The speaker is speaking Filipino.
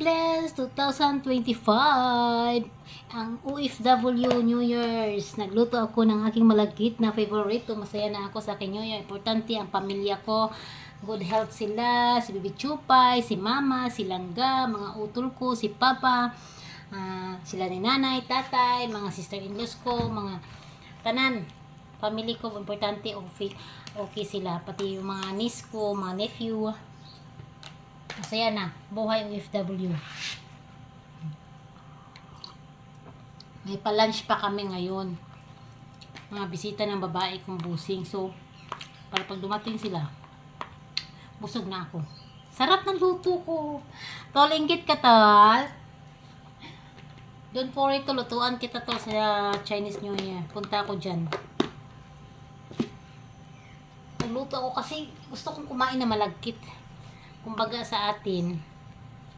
Bless 2025 ang OFW New Year's. Nagluto ako ng aking malagkit na favorite. Masaya na ako sa aking New Year. Importante ang pamilya ko. Good health sila. Si Bibi Chupay, si Mama, si Langga, mga utol ko, si Papa, sila ni Nanay, Tatay, mga sister-in-laws ko, mga tanan. Family ko, importante, okay sila. Pati yung mga niece ko, mga nephew. Masaya na. Buhay OFW. May pa-lunch pa kami ngayon. Mga bisita ng babae kong busing. So, para pag dumating sila, busog na ako. Sarap ng luto ko. Tol, inggit ka, tol. Don't worry to, lutuan kita to sa Chinese New Year. Punta ako dyan. Nagluto ako kasi gusto kong kumain na malagkit. Kumbaga sa atin,